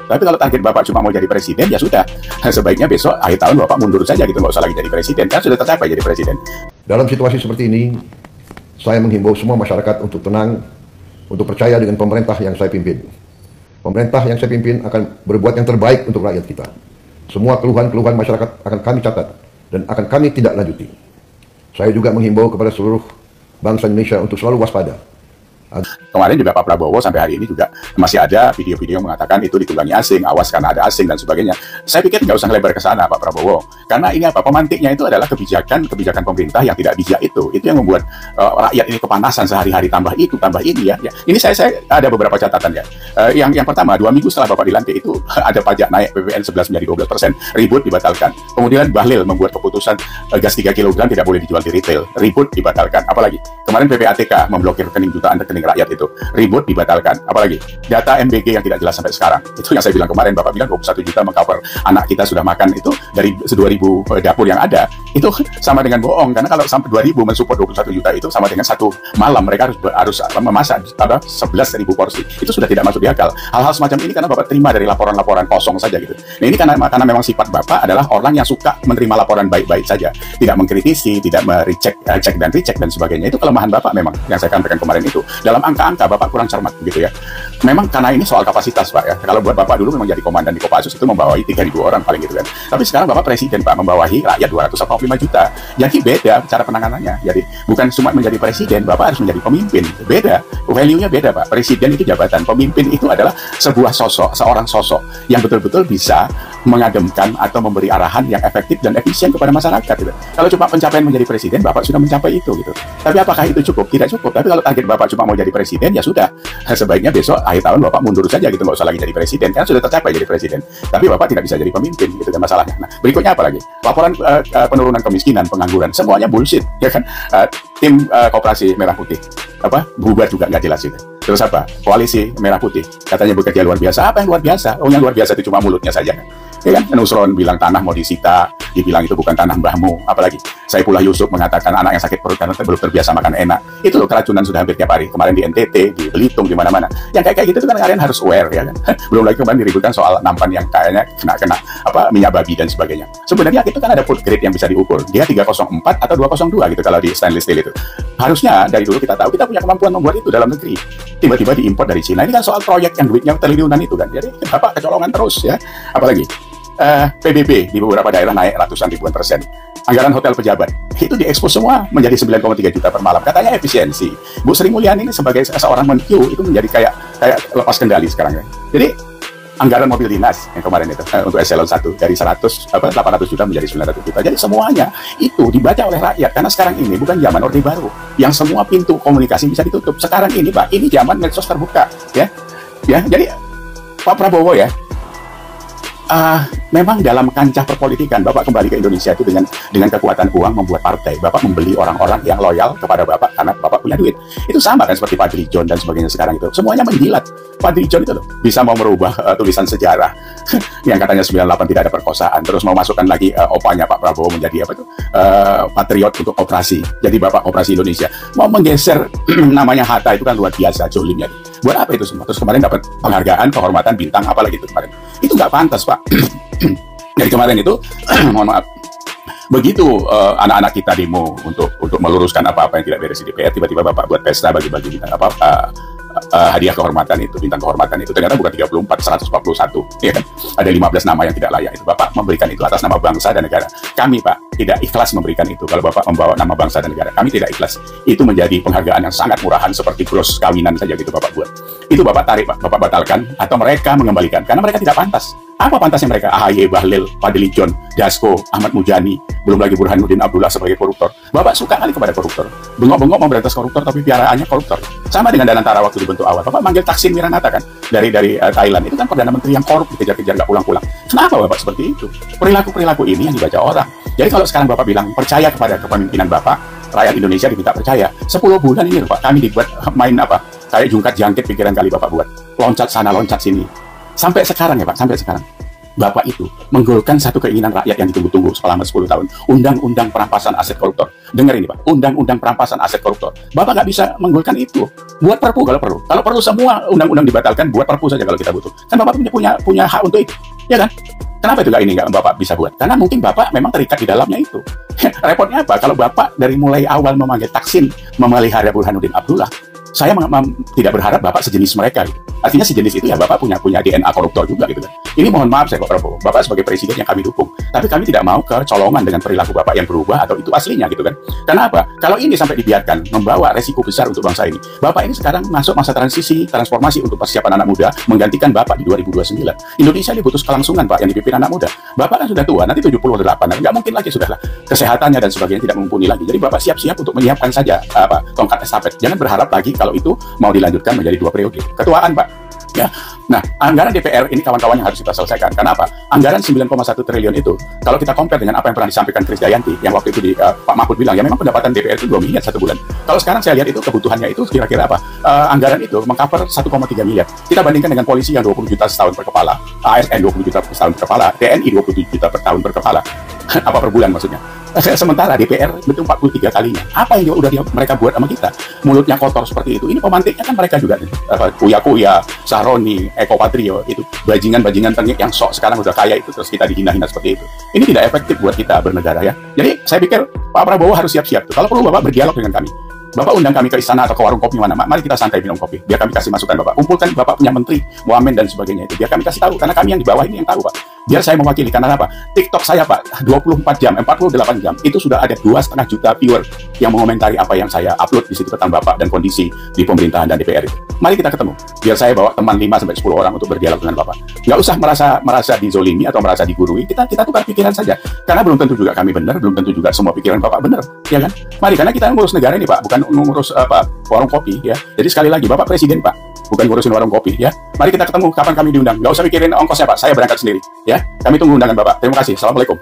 Tapi kalau target Bapak cuma mau jadi presiden, ya sudah. Sebaiknya besok akhir tahun Bapak mundur saja gitu, nggak usah lagi jadi presiden. Kan sudah tercapai jadi presiden. Dalam situasi seperti ini, saya menghimbau semua masyarakat untuk tenang, untuk percaya dengan pemerintah yang saya pimpin. Pemerintah yang saya pimpin akan berbuat yang terbaik untuk rakyat kita. Semua keluhan-keluhan masyarakat akan kami catat dan akan kami tidak lanjuti. Saya juga menghimbau kepada seluruh bangsa Indonesia untuk selalu waspada. Kemarin juga Pak Prabowo sampai hari ini juga masih ada video-video yang mengatakan itu ditunggangi asing, awas karena ada asing dan sebagainya. Saya pikir nggak usah lebar ke sana Pak Prabowo, karena ini apa, pemantiknya itu adalah kebijakan pemerintah yang tidak bijak itu yang membuat rakyat ini kepanasan sehari-hari, tambah itu tambah ini ya. Ini saya ada beberapa catatan ya. Yang pertama, 2 minggu setelah Bapak dilantik itu ada pajak naik PPN 11 menjadi 12%, ribut dibatalkan. Kemudian Bahlil membuat keputusan gas 3 kg tidak boleh dijual di retail, ribut dibatalkan. Apalagi kemarin PPATK memblokir rekening jutaan rekening rakyat itu, ribut dibatalkan. Apalagi data MBG yang tidak jelas sampai sekarang. Itu yang saya bilang kemarin, Bapak bilang 21 juta mengcover anak kita sudah makan itu dari 2.000 dapur yang ada. Itu sama dengan bohong, karena kalau sampai 2.000 mensupport 21 juta itu sama dengan satu malam mereka harus memasak 11.000 porsi. Itu sudah tidak masuk di akal. Hal-hal semacam ini karena Bapak terima dari laporan-laporan kosong saja gitu. Nah, ini karena memang sifat Bapak adalah orang yang suka menerima laporan baik-baik saja, tidak mengkritisi, tidak merecek, cek dan recheck dan sebagainya. Itu kelemahan Bapak memang yang saya sampaikan kemarin itu. Dalam angka-angka Bapak kurang cermat gitu ya. Memang karena ini soal kapasitas Pak ya. Kalau buat Bapak dulu memang jadi komandan di Kopassus itu membawahi 3.000 orang paling gitu kan. Tapi sekarang Bapak presiden Pak, membawahi rakyat 245 juta. Jadi beda cara penanganannya. Jadi bukan cuma menjadi presiden, Bapak harus menjadi pemimpin. Beda. Value-nya beda Pak. Presiden itu jabatan, pemimpin itu adalah sebuah sosok, seorang sosok yang betul-betul bisa mengademkan atau memberi arahan yang efektif dan efisien kepada masyarakat gitu. Kalau cuma pencapaian menjadi presiden, Bapak sudah mencapai itu gitu. Tapi apakah itu cukup? Tidak cukup. Tapi kalau target Bapak cuma mau jadi presiden, ya sudah. Sebaiknya besok akhir tahun Bapak mundur saja gitu, nggak usah lagi jadi presiden. Kan sudah tercapai jadi presiden. Tapi Bapak tidak bisa jadi pemimpin gitu kan masalahnya. Nah, berikutnya apa lagi? Laporan penurunan kemiskinan, pengangguran, semuanya bullshit ya kan. Tim Koperasi Merah Putih bubar juga nggak jelas itu. Terus apa? Koalisi Merah Putih katanya bekerja luar biasa. Apa yang luar biasa? Oh, yang luar biasa itu cuma mulutnya saja kan. Ya kan? Nusron bilang tanah mau disita, dibilang itu bukan tanah mbahmu. Apalagi Saifullah Yusuf mengatakan anak yang sakit perut karena belum terbiasa makan enak. Itu loh, keracunan sudah hampir tiap hari. Kemarin di NTT, di Belitung, di mana-mana. Yang kayak gitu kan kalian harus aware ya kan. Belum lagi kemarin diributkan soal nampan yang kayaknya kena minyak babi dan sebagainya. Sebenarnya itu kan ada food grade yang bisa diukur. Dia 304 atau 202 gitu kalau di stainless steel itu. Harusnya dari dulu kita tahu kita punya kemampuan membuat itu dalam negeri. Tiba-tiba diimpor dari Cina. Ini kan soal proyek yang duitnya triliunan itu kan. Jadi Bapak kecolongan terus ya. Apalagi PBB di beberapa daerah naik ratusan ribuan persen. Anggaran hotel pejabat itu diekspos semua menjadi 9,3 juta per malam. Katanya efisiensi. Bu Sri Mulyani ini sebagai seorang Menkyu itu menjadi kayak lepas kendali sekarang ya. Jadi anggaran mobil dinas yang kemarin itu untuk eselon 1 dari 800 juta menjadi 900 juta. Jadi semuanya itu dibaca oleh rakyat karena sekarang ini bukan zaman Orde Baru yang semua pintu komunikasi bisa ditutup. Sekarang ini Pak, ini zaman medsos terbuka ya. Ya, jadi Pak Prabowo ya, memang dalam kancah perpolitikan Bapak kembali ke Indonesia itu dengan kekuatan uang membuat partai. Bapak membeli orang-orang yang loyal kepada Bapak karena Bapak punya duit. Itu sama kan seperti Fadly John dan sebagainya sekarang itu. Semuanya menjilat. Fadly John itu loh bisa mau merubah tulisan sejarah yang katanya 98 tidak ada perkosaan. Terus mau masukkan lagi opanya Pak Prabowo menjadi patriot untuk operasi. Jadi Bapak Operasi Indonesia. Mau menggeser namanya Hatta itu kan luar biasa jolimnya. Buat apa itu semua? Terus kemarin dapat penghargaan, kehormatan, bintang apalagi itu kemarin. Itu nggak pantas Pak. Dari kemarin itu mohon maaf, begitu anak-anak kita demo untuk meluruskan apa-apa yang tidak beres di DPR, tiba-tiba Bapak buat pesta bagi-bagi hadiah kehormatan itu, bintang kehormatan itu ternyata bukan 34, 141 ya kan, ada 15 nama yang tidak layak. Itu Bapak memberikan itu atas nama bangsa dan negara. Kami Pak tidak ikhlas memberikan itu. Kalau Bapak membawa nama bangsa dan negara, kami tidak ikhlas. Itu menjadi penghargaan yang sangat murahan seperti bros kawinan saja gitu Bapak buat. Itu Bapak tarik Pak, Bapak batalkan atau mereka mengembalikan karena mereka tidak pantas. Apa pantasnya mereka? AHY, Bahlil, Fadly John, Dasko, Ahmad Mujani, belum lagi Burhanuddin Abdullah sebagai koruptor. Bapak suka kali kepada koruptor. Bengok-bengok mau berantas koruptor tapi piaraannya koruptor. Sama dengan Danantara waktu dibentuk awal. Bapak manggil Thaksin Wiranata kan dari Thailand. Itu kan Perdana Menteri yang korup, dikejar-kejar nggak pulang-pulang. Kenapa Bapak seperti itu? Perilaku-perilaku ini yang dibaca orang. Jadi kalau sekarang Bapak bilang percaya kepada kepemimpinan Bapak, rakyat Indonesia diminta percaya. 10 bulan ini Pak, kami dibuat main kayak jungkat jangkit pikiran kali Bapak buat. Loncat sana, loncat sini. Sampai sekarang ya Pak, sampai sekarang. Bapak itu menggolkan satu keinginan rakyat yang ditunggu-tunggu selama 10 tahun. Undang-undang perampasan aset koruptor. Dengar ini Pak, undang-undang perampasan aset koruptor. Bapak nggak bisa menggolkan itu. Buat perpu kalau perlu. Kalau perlu semua undang-undang dibatalkan, buat perpu saja kalau kita butuh. Kan Bapak punya hak untuk itu. Ya kan? Kenapa itu nggak Bapak bisa buat? Karena mungkin Bapak memang terikat di dalamnya itu. Repotnya apa? Kalau Bapak dari mulai awal memanggil Taksin memelihara Burhanuddin Abdullah, saya tidak berharap Bapak sejenis mereka. Gitu. Artinya sejenis itu ya Bapak punya DNA koruptor juga gitu kan. Ini mohon maaf saya Pak Prabowo, Bapak sebagai presiden yang kami dukung. Tapi kami tidak mau kecolongan dengan perilaku Bapak yang berubah atau itu aslinya gitu kan. Karena apa? Kalau ini sampai dibiarkan membawa resiko besar untuk bangsa ini. Bapak ini sekarang masuk masa transisi, transformasi untuk persiapan anak muda menggantikan Bapak di 2029. Indonesia ini butuh kelangsungan Pak yang dipimpin anak muda. Bapak kan sudah tua, nanti 78, nggak mungkin lagi sudahlah. Kesehatannya dan sebagainya tidak mumpuni lagi. Jadi Bapak siap-siap untuk menyiapkan saja tongkat estafet. Jangan berharap lagi kalau itu mau dilanjutkan menjadi 2 periode. Ketuaan Pak. Ya. Nah, anggaran DPR ini kawan-kawan yang harus kita selesaikan. Kenapa? Anggaran 9,1 triliun itu, kalau kita compare dengan apa yang pernah disampaikan Krisdayanti, yang waktu itu Pak Mahfud bilang, ya memang pendapatan DPR itu 2 miliar 1 bulan. Kalau sekarang saya lihat itu kebutuhannya itu kira-kira apa? Anggaran itu mengcover 1,3 miliar. Kita bandingkan dengan polisi yang 20 juta setahun per kepala, ASN 20 juta setahun per kepala, TNI 27 juta per tahun per kepala. Apa per bulan maksudnya? Sementara DPR itu 43 kalinya. Apa yang mereka buat sama kita? Mulutnya kotor seperti itu. Ini pemantiknya kan mereka juga. Kuya-kuya, Saroni, Eko Patrio, itu bajingan-bajingan tengik yang sok sekarang udah kaya itu, terus kita dihina-hina seperti itu. Ini tidak efektif buat kita bernegara ya. Jadi saya pikir Pak Prabowo harus siap-siap. Kalau perlu Bapak berdialog dengan kami. Bapak undang kami ke istana atau ke warung kopi mana, mari kita santai minum kopi. Biar kami kasih masukan Bapak. Kumpulkan Bapak punya menteri, Wamen dan sebagainya itu. Biar kami kasih tahu, karena kami yang di bawah ini yang tahu Pak. Biar saya mewakili, karena apa? TikTok saya Pak, 24 jam, 48 jam, itu sudah ada 2,5 juta viewer yang mengomentari apa yang saya upload di situ tentang Bapak dan kondisi di pemerintahan dan DPR itu. Mari kita ketemu. Biar saya bawa teman 5-10 orang untuk berdialog dengan Bapak. Nggak usah merasa dizolimi atau merasa digurui. Kita tukar pikiran saja. Karena belum tentu juga kami benar, belum tentu juga semua pikiran Bapak benar, ya kan? Mari, karena kita ngurus negara ini Pak, bukan ngurus warung kopi ya. Jadi sekali lagi Bapak presiden Pak, bukan ngurusin warung kopi ya. Mari kita ketemu kapan kami diundang. Nggak usah pikirin ongkosnya Pak, saya berangkat sendiri ya. Kami tunggu undangan Bapak. Terima kasih. Assalamualaikum.